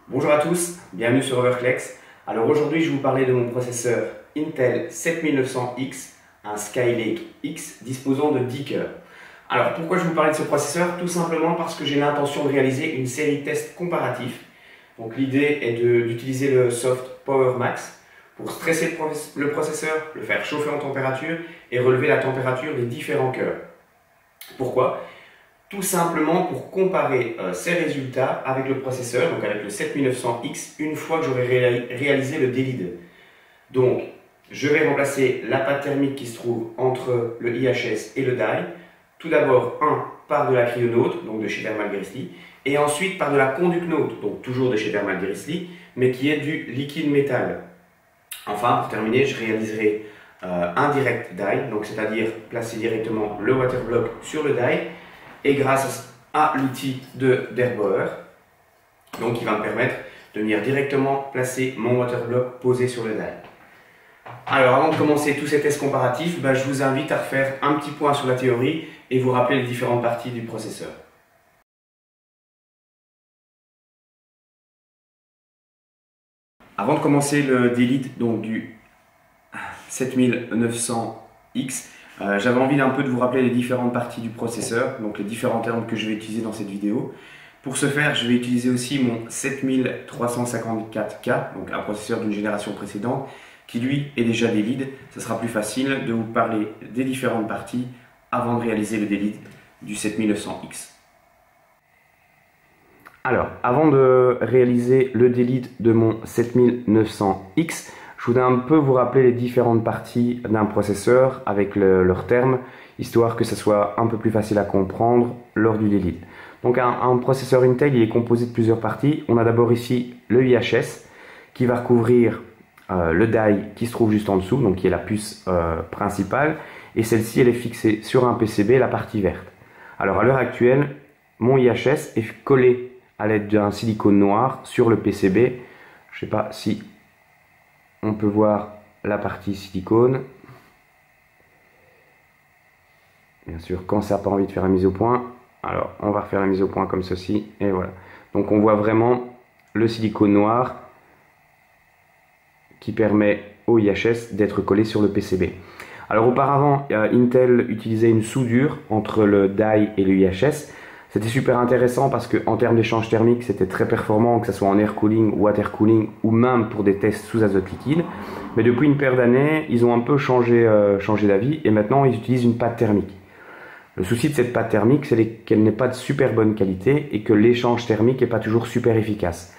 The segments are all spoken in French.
Bonjour à tous, bienvenue sur Overclex. Alors aujourd'hui je vais vous parler de mon processeur Intel 7900X, un Skylake X disposant de 10 cœurs. Alors pourquoi je vais vous parler de ce processeur? Tout simplement parce que j'ai l'intention de réaliser une série de tests comparatifs. Donc l'idée est d'utiliser le soft PowerMax pour stresser le processeur, le faire chauffer en température et relever la température des différents cœurs. Pourquoi? Tout simplement pour comparer ces résultats avec le processeur, donc avec le 7900X, une fois que j'aurai réalisé le délide. Donc, je vais remplacer la pâte thermique qui se trouve entre le IHS et le die. Tout d'abord, par de la cryonaute, donc de chez Thermal Grizzly, et ensuite par de la conducnaute, donc toujours de chez Thermal Grizzly, mais qui est du liquide métal. Enfin, pour terminer, je réaliserai un direct die, donc c'est-à-dire placer directement le waterblock sur le die, et grâce à l'outil d'Airbower, donc qui va me permettre de venir directement placer mon waterblock posé sur le die. Alors avant de commencer tous ces tests comparatifs, je vous invite à refaire un petit point sur la théorie et vous rappeler les différentes parties du processeur. Avant de commencer le délite donc du 7900X, j'avais envie d'un peu de vous rappeler les différentes parties du processeur, donc les différents termes que je vais utiliser dans cette vidéo. Pour ce faire, je vais utiliser aussi mon 7354K, donc un processeur d'une génération précédente, qui lui est déjà délide. Ce sera plus facile de vous parler des différentes parties avant de réaliser le délide du 7900X. Alors, avant de réaliser le délide de mon 7900X, je voudrais un peu vous rappeler les différentes parties d'un processeur avec leurs termes, histoire que ce soit un peu plus facile à comprendre lors du délide. Donc un processeur Intel, il est composé de plusieurs parties. On a d'abord ici le IHS qui va recouvrir le die qui se trouve juste en dessous, donc qui est la puce principale, et celle-ci elle est fixée sur un PCB, la partie verte. Alors à l'heure actuelle, mon IHS est collé à l'aide d'un silicone noir sur le PCB. Je ne sais pas si on peut voir la partie silicone. Bien sûr, quand ça n'a pas envie de faire la mise au point, alors on va refaire la mise au point comme ceci, et voilà. Donc on voit vraiment le silicone noir qui permet au IHS d'être collé sur le PCB. Alors auparavant, Intel utilisait une soudure entre le die et le IHS. C'était super intéressant parce qu'en termes d'échange thermique, c'était très performant, que ce soit en air cooling, water cooling ou même pour des tests sous azote liquide. Mais depuis une paire d'années, ils ont un peu changé d'avis et maintenant ils utilisent une pâte thermique. Le souci de cette pâte thermique, c'est qu'elle n'est pas de super bonne qualité et que l'échange thermique n'est pas toujours super efficace.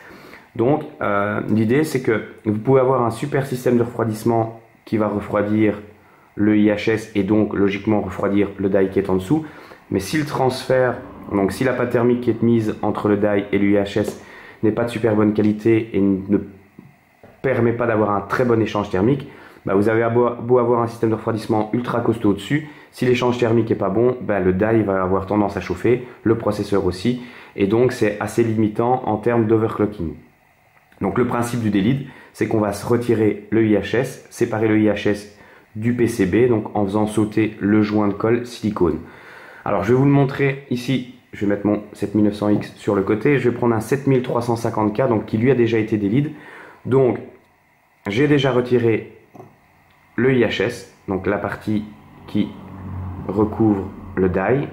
Donc l'idée, c'est que vous pouvez avoir un super système de refroidissement qui va refroidir le IHS et donc logiquement refroidir le die qui est en dessous. Mais si le transfert, donc si la pâte thermique qui est mise entre le die et le IHS n'est pas de super bonne qualité et ne permet pas d'avoir un très bon échange thermique, vous avez beau avoir un système de refroidissement ultra costaud au-dessus, si l'échange thermique n'est pas bon, le die va avoir tendance à chauffer, le processeur aussi, et donc c'est assez limitant en termes d'overclocking. Donc le principe du délide, c'est qu'on va se retirer le IHS, séparer le IHS du PCB, donc en faisant sauter le joint de colle silicone. Alors je vais vous le montrer ici. Je vais mettre mon 7900X sur le côté. Je vais prendre un 7350K, donc qui lui a déjà été délide. Donc j'ai déjà retiré le IHS, donc la partie qui recouvre le die.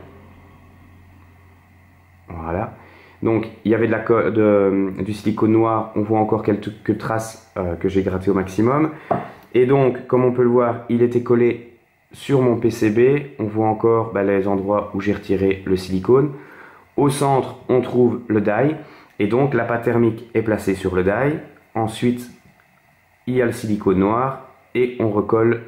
Voilà. Donc il y avait du silicone noir. On voit encore quelques traces que j'ai grattées au maximum. Et donc, comme on peut le voir, il était collé sur mon PCB. On voit encore les endroits où j'ai retiré le silicone. Au centre, on trouve le die. Et donc, la pâte thermique est placée sur le die. Ensuite, il y a le silicone noir. Et on recolle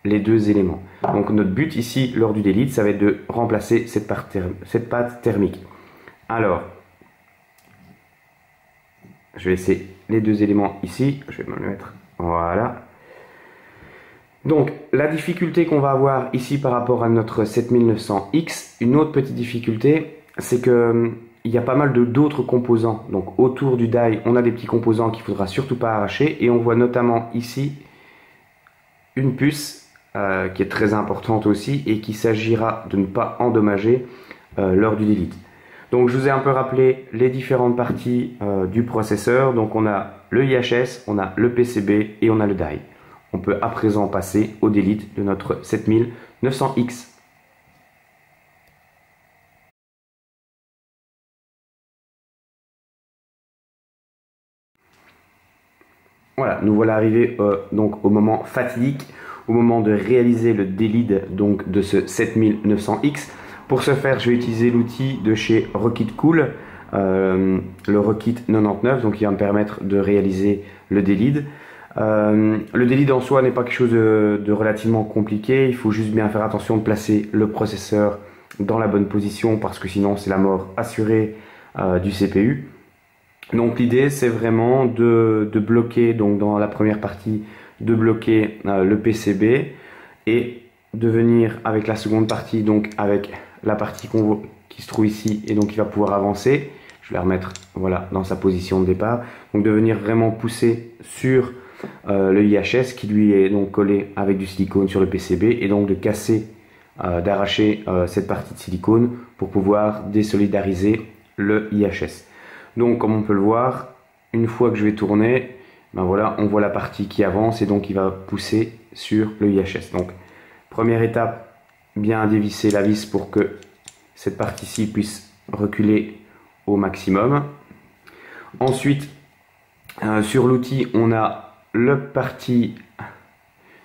les deux éléments. Donc, notre but ici, lors du délite, ça va être de remplacer cette pâte thermique. Alors, je vais laisser les deux éléments ici. Je vais me le mettre. Voilà. Donc la difficulté qu'on va avoir ici par rapport à notre 7900X, une autre petite difficulté, c'est que il y a pas mal d'autres composants. Donc autour du die, on a des petits composants qu'il ne faudra surtout pas arracher, et on voit notamment ici une puce qui est très importante aussi et qu'il s'agira de ne pas endommager lors du délite. Donc je vous ai un peu rappelé les différentes parties du processeur. Donc on a le IHS, on a le PCB et on a le die. On peut à présent passer au delete de notre 7900X. Voilà, nous voilà arrivés donc au moment fatidique, au moment de réaliser le delete donc de ce 7900X. Pour ce faire, je vais utiliser l'outil de chez Rockit Cool, le Rockit 99, donc qui va me permettre de réaliser le delete. Le delete en soi n'est pas quelque chose de relativement compliqué, il faut juste bien faire attention de placer le processeur dans la bonne position parce que sinon c'est la mort assurée du CPU. Donc l'idée c'est vraiment de bloquer, donc dans la première partie, de bloquer le PCB et de venir avec la seconde partie, donc avec la partie qui se trouve ici et donc il va pouvoir avancer. Je vais la remettre voilà, dans sa position de départ. Donc de venir vraiment pousser sur le IHS qui lui est donc collé avec du silicone sur le PCB et donc de casser, d'arracher cette partie de silicone pour pouvoir désolidariser le IHS. Donc comme on peut le voir, une fois que je vais tourner, ben voilà, on voit la partie qui avance et donc il va pousser sur le IHS. Donc première étape, bien dévisser la vis pour que cette partie-ci puisse reculer au maximum. Ensuite, sur l'outil, on a le partie,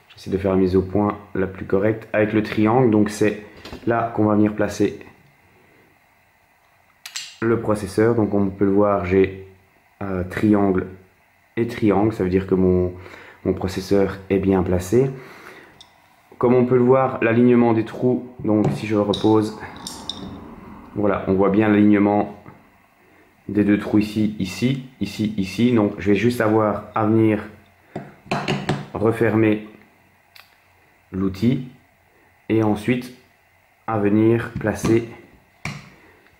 j'essaie de faire la mise au point la plus correcte, avec le triangle. Donc c'est là qu'on va venir placer le processeur. Donc on peut le voir, j'ai triangle et triangle, ça veut dire que mon processeur est bien placé. Comme on peut le voir, l'alignement des trous, donc si je le repose, voilà, on voit bien l'alignement des deux trous ici, ici, ici, ici. Donc je vais juste avoir à venir refermer l'outil et ensuite à venir placer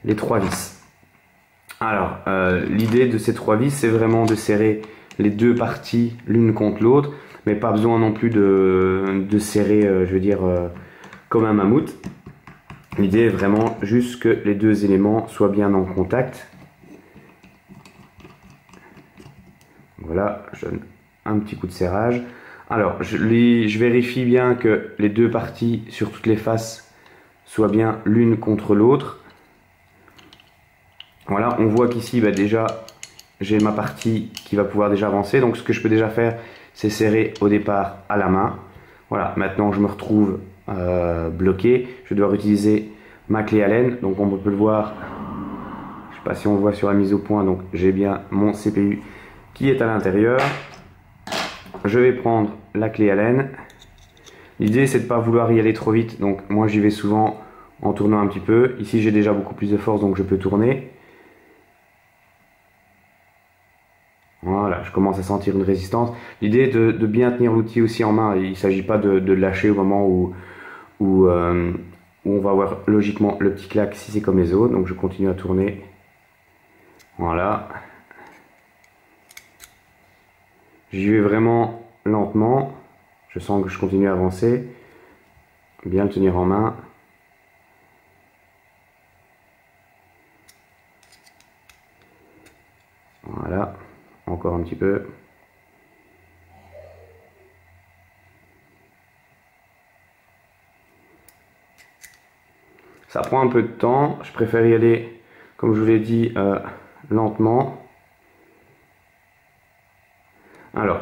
les trois vis. Alors l'idée de ces trois vis, c'est vraiment de serrer les deux parties l'une contre l'autre, mais pas besoin non plus de serrer, je veux dire, comme un mammouth. L'idée est vraiment juste que les deux éléments soient bien en contact. Voilà, je donne un petit coup de serrage. Alors, je vérifie bien que les deux parties sur toutes les faces soient bien l'une contre l'autre. Voilà, on voit qu'ici, bah, déjà, j'ai ma partie qui va pouvoir déjà avancer. Donc, ce que je peux déjà faire, c'est serrer au départ à la main. Voilà, maintenant, je me retrouve bloqué. Je vais devoir utiliser ma clé Allen. Donc, on peut le voir. Je ne sais pas si on voit sur la mise au point. Donc, j'ai bien mon CPU qui est à l'intérieur. Je vais prendre la clé Allen. L'idée, c'est de ne pas vouloir y aller trop vite. Donc, moi, j'y vais souvent en tournant un petit peu. Ici, j'ai déjà beaucoup plus de force, donc je peux tourner. Voilà, je commence à sentir une résistance. L'idée est de bien tenir l'outil aussi en main. Il ne s'agit pas de le lâcher au moment où on va avoir logiquement le petit clac si c'est comme les autres. Donc je continue à tourner. Voilà. J'y vais vraiment lentement. Je sens que je continue à avancer. Bien le tenir en main. Voilà. Encore un petit peu. Ça prend un peu de temps. Je préfère y aller, comme je vous l'ai dit, lentement. Alors,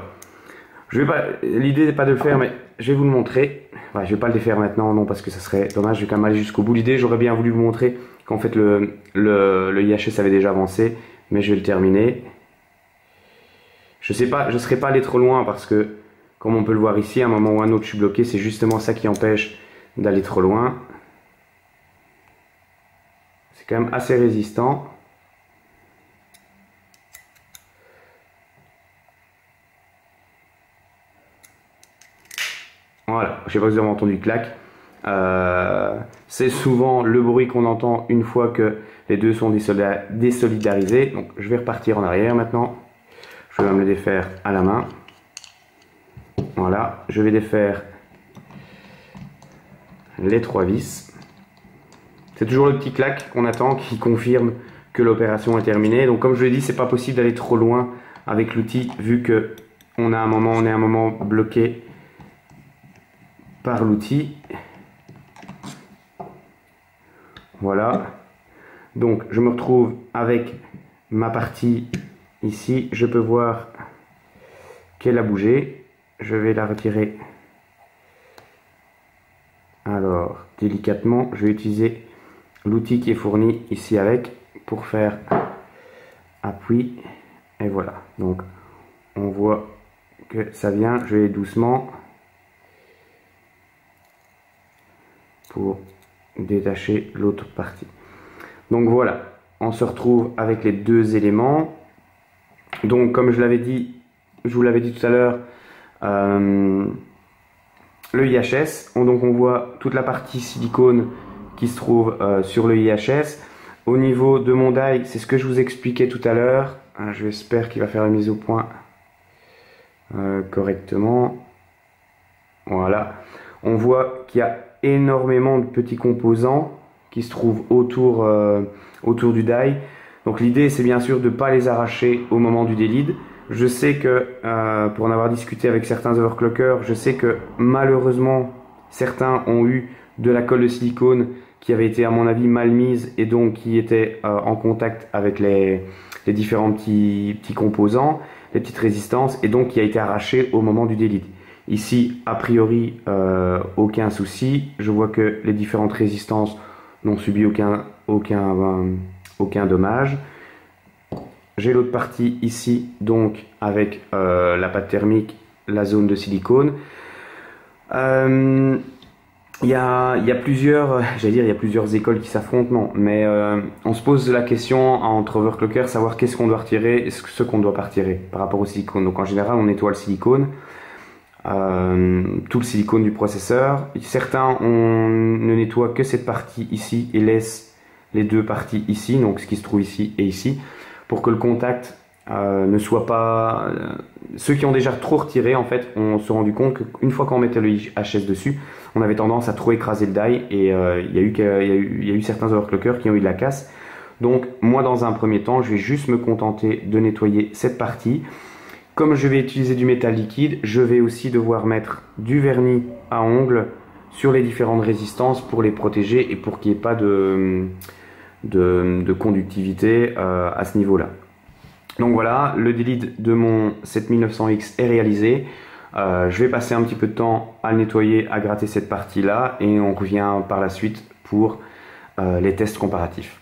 l'idée n'est pas de le faire, mais je vais vous le montrer. Ouais, je vais pas le défaire maintenant, non, parce que ça serait dommage. Je vais quand même aller jusqu'au bout. L'idée, j'aurais bien voulu vous montrer qu'en fait le IHS avait déjà avancé, mais je vais le terminer. Je sais pas, je ne serais pas allé trop loin parce que, comme on peut le voir ici, à un moment ou à un autre, je suis bloqué. C'est justement ça qui empêche d'aller trop loin. C'est quand même assez résistant. Voilà, je ne sais pas si vous avez entendu le clac. C'est souvent le bruit qu'on entend une fois que les deux sont désolidarisés. Donc je vais repartir en arrière maintenant. Je vais même le défaire à la main. Voilà, je vais défaire les trois vis. c'est toujours le petit clac qu'on attend qui confirme que l'opération est terminée. Donc comme je l'ai dit, c'est pas possible d'aller trop loin avec l'outil vu que on est à un moment bloqué par l'outil. Voilà. Donc je me retrouve avec ma partie ici. Je peux voir qu'elle a bougé. Je vais la retirer. Alors délicatement, je vais utiliser l'outil qui est fourni ici avec pour faire appui. Et voilà. Donc on voit que ça vient. Je vais doucement pour détacher l'autre partie. Donc voilà, on se retrouve avec les deux éléments. Donc comme je vous l'avais dit tout à l'heure, le IHS, donc on voit toute la partie silicone qui se trouve sur le IHS. Au niveau de mon die, c'est ce que je vous expliquais tout à l'heure. J'espère qu'il va faire la mise au point correctement. Voilà, on voit qu'il y a énormément de petits composants qui se trouvent autour du die. Donc l'idée c'est bien sûr de ne pas les arracher au moment du délide. Je sais que pour en avoir discuté avec certains overclockers, je sais que malheureusement certains ont eu de la colle de silicone qui avait été à mon avis mal mise et donc qui était en contact avec les différents petits composants, les petites résistances et donc qui a été arrachée au moment du délide. Ici, a priori, aucun souci. Je vois que les différentes résistances n'ont subi aucun dommage. J'ai l'autre partie ici, donc avec la pâte thermique, la zone de silicone. Il y a plusieurs, j'allais dire, il y a plusieurs écoles qui s'affrontent, non, mais on se pose la question entre overclockers, savoir qu'est-ce qu'on doit retirer et ce qu'on ne doit pas retirer par rapport au silicone. Donc en général, on nettoie le silicone. Tout le silicone du processeur. Certains ne nettoient que cette partie ici et laissent les deux parties ici, donc ce qui se trouve ici et ici, pour que le contact ne soit pas... Ceux qui ont déjà trop retiré, en fait, on se rendu compte qu'une fois qu'on mettait le IHS dessus, on avait tendance à trop écraser le die et il y a eu certains overclockers qui ont eu de la casse. Donc moi dans un premier temps, je vais juste me contenter de nettoyer cette partie. Comme je vais utiliser du métal liquide, je vais aussi devoir mettre du vernis à ongles sur les différentes résistances pour les protéger et pour qu'il n'y ait pas de conductivité à ce niveau-là. Donc voilà, le délide de mon 7900X est réalisé. Je vais passer un petit peu de temps à le nettoyer, à gratter cette partie-là et on revient par la suite pour les tests comparatifs.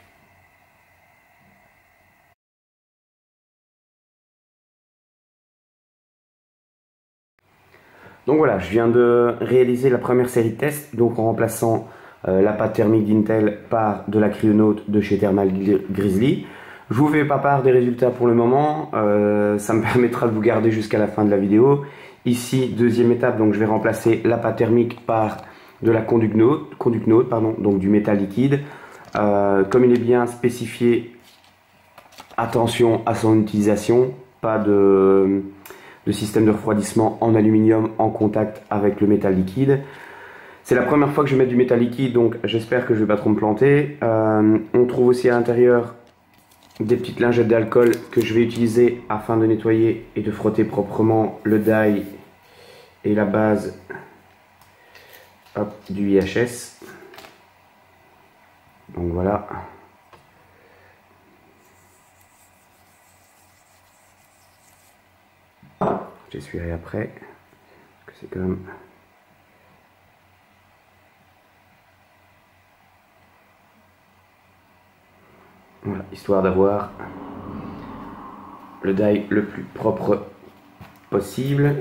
Donc voilà, je viens de réaliser la première série de tests, donc en remplaçant la pâte thermique d'Intel par de la Cryonaut de chez Thermal Grizzly. Je vous fais pas part des résultats pour le moment, ça me permettra de vous garder jusqu'à la fin de la vidéo. Ici, deuxième étape, donc je vais remplacer la pâte thermique par de la Conducnote, donc du métal liquide. Comme il est bien spécifié, attention à son utilisation, pas de système de refroidissement en aluminium en contact avec le métal liquide. C'est la première fois que je vais mettre du métal liquide, donc j'espère que je ne vais pas trop me planter. On trouve aussi à l'intérieur des petites lingettes d'alcool que je vais utiliser afin de nettoyer et de frotter proprement le die et la base du IHS. Donc voilà. J'essuierai après, que c'est quand même... Voilà, histoire d'avoir le die le plus propre possible.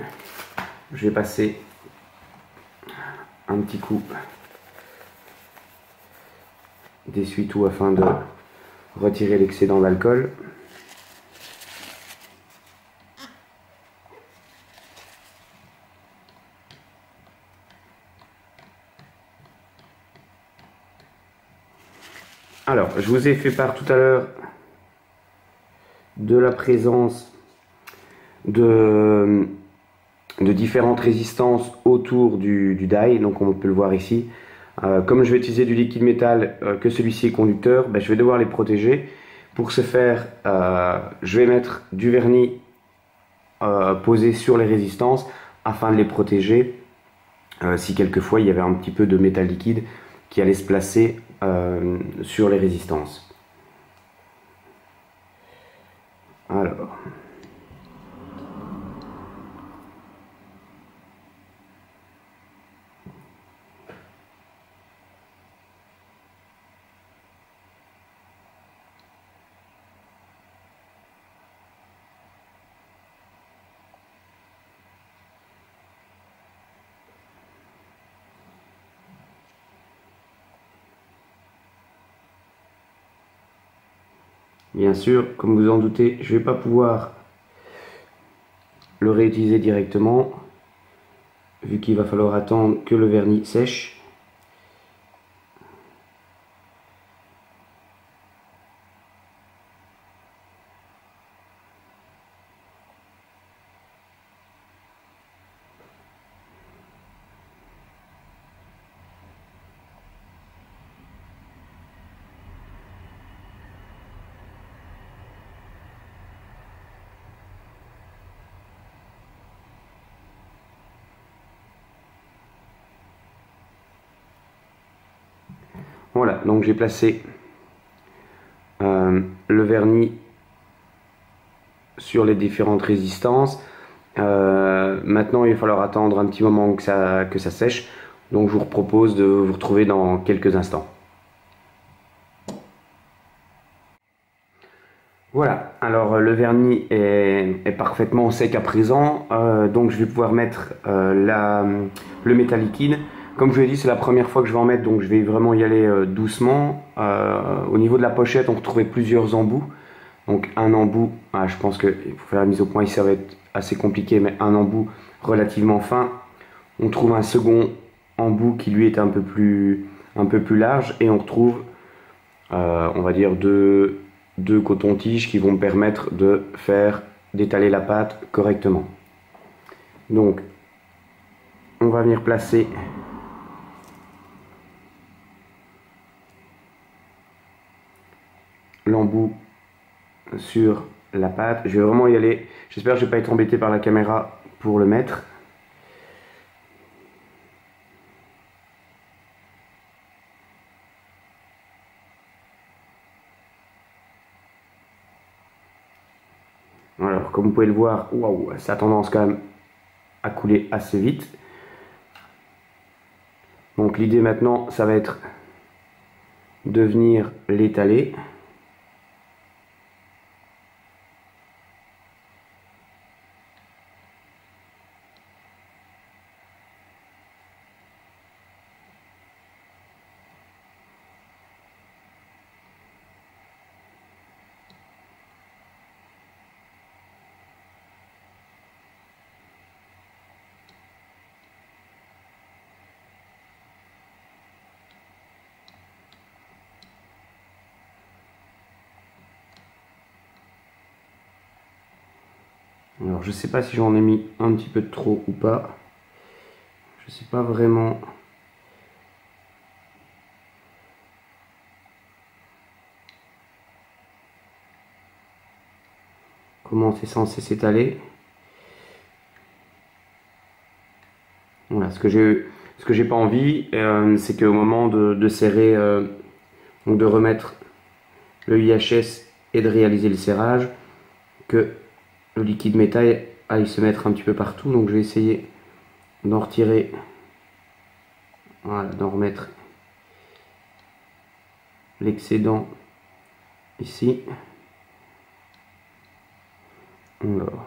Je vais passer un petit coup d'essuie-tout afin de retirer l'excédent d'alcool. Alors, je vous ai fait part tout à l'heure de la présence de différentes résistances autour du die, donc on peut le voir ici. Comme je vais utiliser du liquide métal, que celui-ci est conducteur, ben, je vais devoir les protéger. Pour ce faire, je vais mettre du vernis posé sur les résistances afin de les protéger si quelquefois il y avait un petit peu de métal liquide qui allait se placer sur les résistances. Alors, bien sûr, comme vous en doutez, je ne vais pas pouvoir le réutiliser directement, vu qu'il va falloir attendre que le vernis sèche. Voilà, donc j'ai placé le vernis sur les différentes résistances. Maintenant, il va falloir attendre un petit moment que ça sèche. Donc, je vous propose de vous retrouver dans quelques instants. Voilà, alors le vernis est parfaitement sec à présent. Donc, je vais pouvoir mettre le métal liquide. Comme je vous l'ai dit, c'est la première fois que je vais en mettre, donc je vais vraiment y aller doucement. Au niveau de la pochette, on retrouvait plusieurs embouts. Donc un embout, je pense qu'il faut faire la mise au point ici, ça va être assez compliqué, mais un embout relativement fin. On trouve un second embout qui lui est un peu plus large, et on retrouve, on va dire, deux cotons-tiges qui vont me permettre d'étaler la pâte correctement. Donc, on va venir placer l'embout sur la pâte. Je vais vraiment y aller. J'espère que je ne vais pas être embêté par la caméra pour le mettre. Alors, comme vous pouvez le voir, waouh, ça a tendance quand même à couler assez vite. Donc l'idée maintenant, ça va être de venir l'étaler. Alors je sais pas si j'en ai mis un petit peu de trop ou pas. Je sais pas vraiment. Comment c'est censé s'étaler. Voilà, ce que j'ai pas envie, c'est qu'au moment de serrer, donc de remettre le IHS et de réaliser le serrage, que le liquide métal aille se mettre un petit peu partout. Donc je vais essayer d'en retirer, voilà, d'en remettre l'excédent ici. Alors.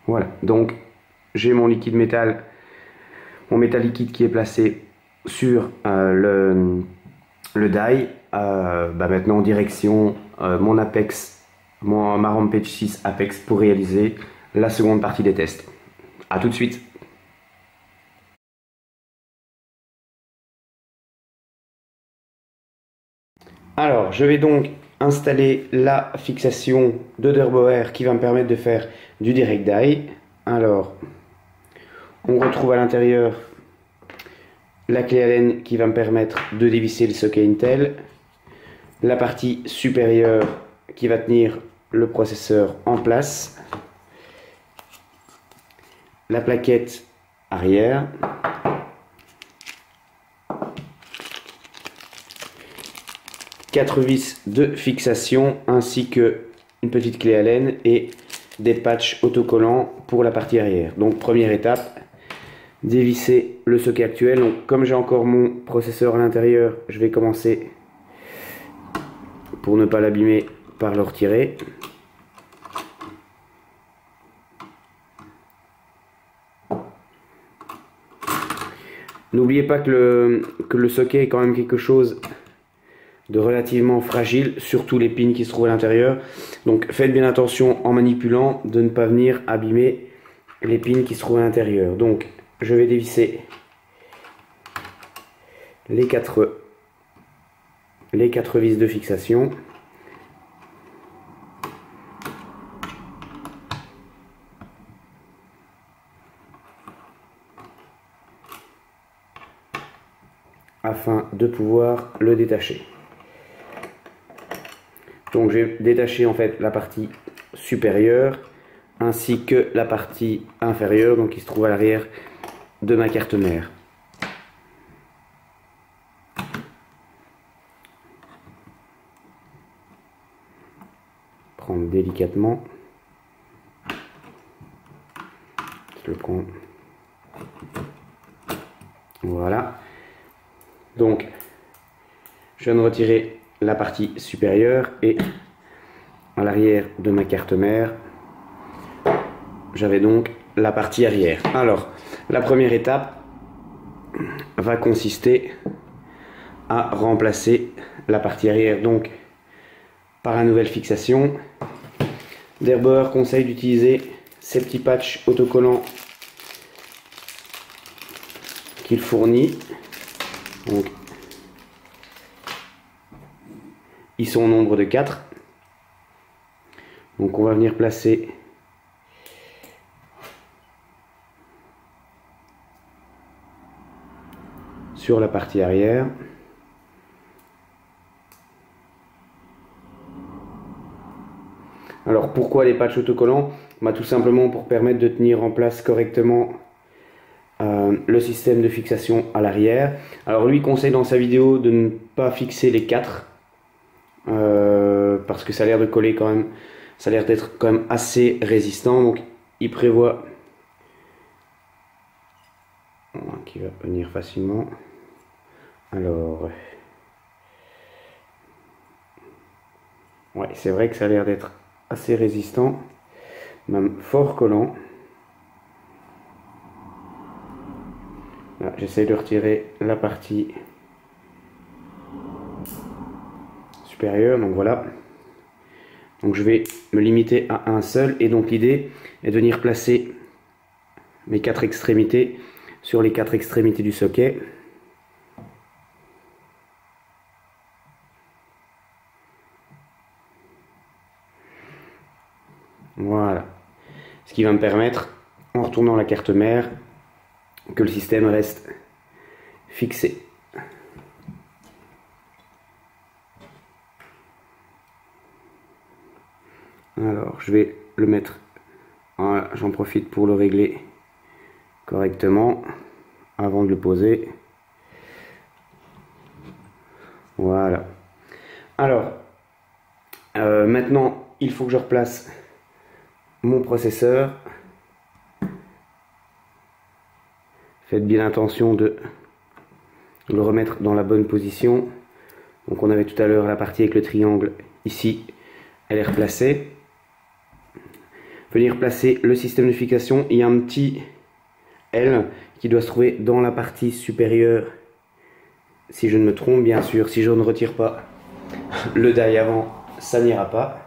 Voilà, donc j'ai mon liquide métal, mon métal liquide qui est placé sur le die. Maintenant, direction mon Apex, ma Rampage 6 Apex pour réaliser la seconde partie des tests. A tout de suite. Alors, je vais donc installer la fixation de Derbauer qui va me permettre de faire du direct die. Alors, on retrouve à l'intérieur la clé Allen qui va me permettre de dévisser le socket Intel, la partie supérieure qui va tenir le processeur en place, la plaquette arrière, quatre vis de fixation ainsi que une petite clé Allen et des patchs autocollants pour la partie arrière. Donc première étape, dévisser le socket actuel. Donc comme j'ai encore mon processeur à l'intérieur, je vais commencer, pour ne pas l'abîmer, par le retirer. N'oubliez pas que le socket est quand même quelque chose de relativement fragile, surtout les pins qui se trouvent à l'intérieur. Donc faites bien attention en manipulant de ne pas venir abîmer les pins qui se trouvent à l'intérieur. Donc je vais dévisser les quatre vis de fixation. Afin de pouvoir le détacher. Donc je vais détacher en fait la partie supérieure ainsi que la partie inférieure, donc qui se trouve à l'arrière de ma carte mère. Prendre délicatement. Je le prends. Voilà. Donc je viens de retirer la partie supérieure et à l'arrière de ma carte mère, j'avais donc la partie arrière. Alors, la première étape va consister à remplacer la partie arrière donc par une nouvelle fixation. Derbauer conseille d'utiliser ces petits patchs autocollants qu'il fournit. Donc, ils sont au nombre de 4. Donc on va venir placer sur la partie arrière. Alors pourquoi les patchs autocollants? Tout simplement pour permettre de tenir en place correctement le système de fixation à l'arrière. Alors lui conseille dans sa vidéo de ne pas fixer les 4 parce que ça a l'air de coller quand même, ça a l'air d'être quand même assez résistant. Donc il prévoit qui va venir facilement. Alors ouais, c'est vrai que ça a l'air d'être assez résistant, même fort collant. J'essaie de retirer la partie supérieure, donc voilà. Donc je vais me limiter à un seul, et donc l'idée est de venir placer mes 4 extrémités sur les 4 extrémités du socket. Voilà. Ce qui va me permettre, en retournant la carte mère, que le système reste fixé. Alors je vais le mettre, voilà, j'en profite pour le régler correctement avant de le poser. Voilà. Alors maintenant il faut que je replace mon processeur. Faites bien attention de le remettre dans la bonne position. Donc on avait tout à l'heure la partie avec le triangle, ici elle est replacée. Venir placer le système de fixation, il y a un petit L qui doit se trouver dans la partie supérieure, si je ne me trompe bien sûr. Si je ne retire pas le die avant, ça n'ira pas.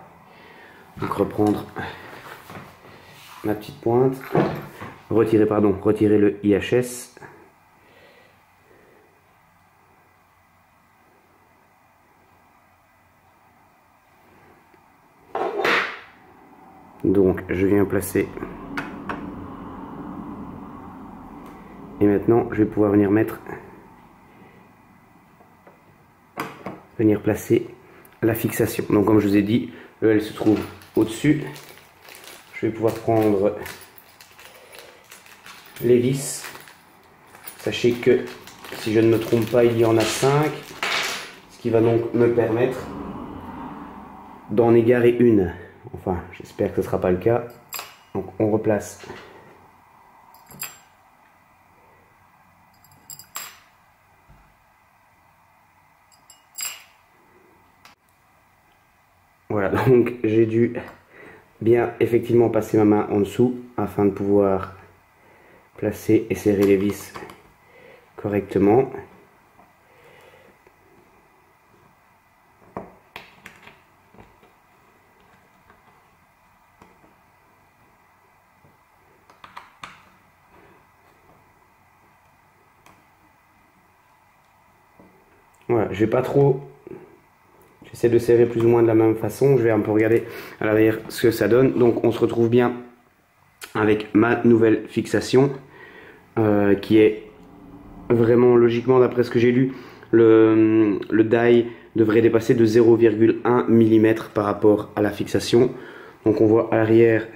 Donc reprendre ma petite pointe, retirer le IHS. Donc je viens placer. Et maintenant je vais pouvoir venir placer la fixation. Donc comme je vous ai dit, elle se trouve au-dessus. Je vais pouvoir prendre les vis. Sachez que si je ne me trompe pas, il y en a 5, ce qui va donc me permettre d'en égarer une. Enfin, j'espère que ce ne sera pas le cas. Donc on replace. Voilà, donc j'ai dû bien effectivement passer ma main en dessous afin de pouvoir placer et serrer les vis correctement. Voilà, je vais pas trop. J'essaie de serrer plus ou moins de la même façon. Je vais un peu regarder à l'arrière ce que ça donne. Donc on se retrouve bien avec ma nouvelle fixation qui est vraiment logiquement, d'après ce que j'ai lu, le die devrait dépasser de 0,1 mm par rapport à la fixation. Donc on voit à l'arrière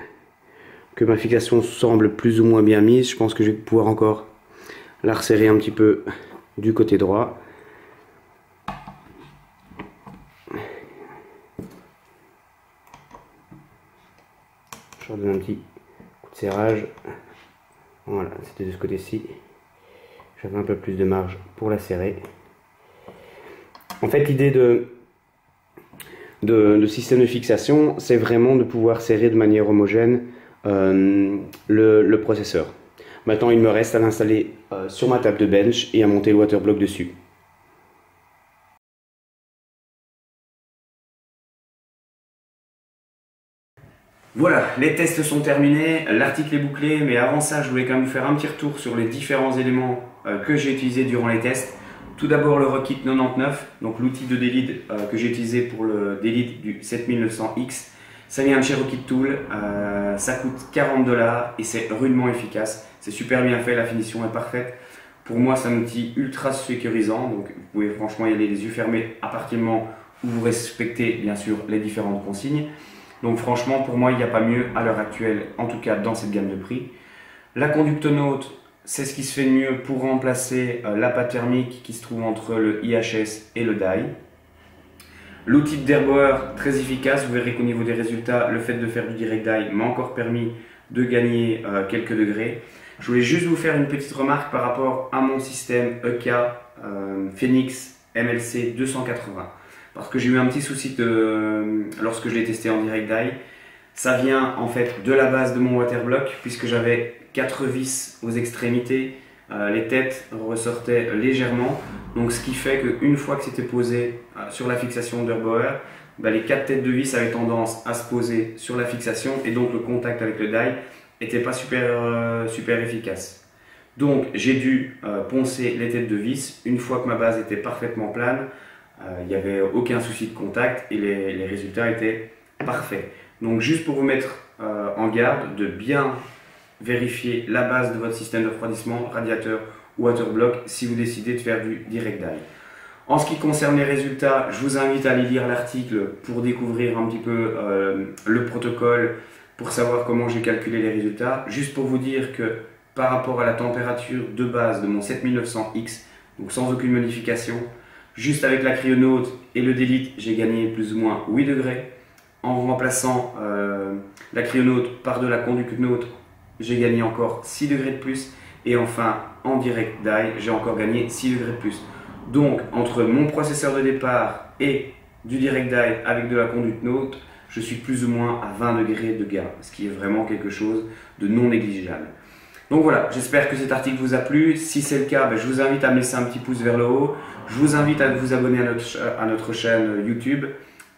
que ma fixation semble plus ou moins bien mise. Je pense que je vais pouvoir encore la resserrer un petit peu du côté droit. Je redonne un petit coup de serrage. Voilà, c'était de ce côté-ci. J'avais un peu plus de marge pour la serrer. En fait, l'idée de système de fixation, c'est vraiment de pouvoir serrer de manière homogène le processeur. Maintenant, il me reste à l'installer sur ma table de bench et à monter le waterblock dessus. Voilà, les tests sont terminés, l'article est bouclé, mais avant ça, je voulais quand même vous faire un petit retour sur les différents éléments que j'ai utilisés durant les tests. Tout d'abord le Rockit 99, donc l'outil de delete que j'ai utilisé pour le delete du 7900X. Ça vient de chez Rockit Tool, ça coûte 40 $ et c'est rudement efficace. C'est super bien fait, la finition est parfaite. Pour moi, c'est un outil ultra sécurisant, donc vous pouvez franchement y aller les yeux fermés à partir du moment où vous respectez bien sûr les différentes consignes. Donc franchement, pour moi, il n'y a pas mieux à l'heure actuelle, en tout cas dans cette gamme de prix. La Conductonaut, c'est ce qui se fait de mieux pour remplacer la pâte thermique qui se trouve entre le IHS et le die. L'outil de Derboer, très efficace. Vous verrez qu'au niveau des résultats, le fait de faire du direct die m'a encore permis de gagner quelques degrés. Je voulais juste vous faire une petite remarque par rapport à mon système EK Phoenix MLC 280. Parce que j'ai eu un petit souci lorsque je l'ai testé en direct die. Ça vient en fait de la base de mon waterblock, puisque j'avais 4 vis aux extrémités. Les têtes ressortaient légèrement. Donc ce qui fait qu'une fois que c'était posé sur la fixation Derboer, les 4 têtes de vis avaient tendance à se poser sur la fixation. Et donc le contact avec le die n'était pas super efficace. Donc j'ai dû poncer les têtes de vis. Une fois que ma base était parfaitement plane, il n'y avait aucun souci de contact et les résultats étaient parfaits. Donc juste pour vous mettre en garde de bien vérifier la base de votre système de refroidissement, radiateur ou waterblock si vous décidez de faire du direct die. En ce qui concerne les résultats, je vous invite à aller lire l'article pour découvrir un petit peu le protocole, pour savoir comment j'ai calculé les résultats. Juste pour vous dire que par rapport à la température de base de mon 7900X, donc sans aucune modification, juste avec la Cryonaut et le delete, j'ai gagné plus ou moins 8 degrés. En remplaçant la Cryonaut par de la Conductonaut, j'ai gagné encore 6 degrés de plus. Et enfin, en direct die, j'ai encore gagné 6 degrés de plus. Donc, entre mon processeur de départ et du direct die avec de la Conductonaut, je suis plus ou moins à 20 degrés de gain, ce qui est vraiment quelque chose de non négligeable. Donc voilà, j'espère que cet article vous a plu. Si c'est le cas, je vous invite à me laisser un petit pouce vers le haut. Je vous invite à vous abonner à notre chaîne YouTube,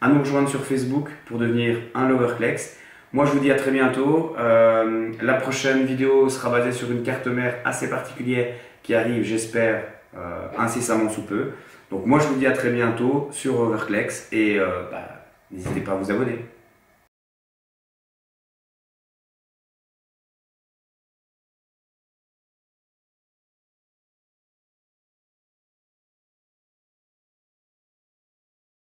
à nous rejoindre sur Facebook pour devenir un Lowerclex. Moi, je vous dis à très bientôt. La prochaine vidéo sera basée sur une carte mère assez particulière qui arrive, j'espère, incessamment sous peu. Donc moi, je vous dis à très bientôt sur Lowerclex et n'hésitez pas à vous abonner.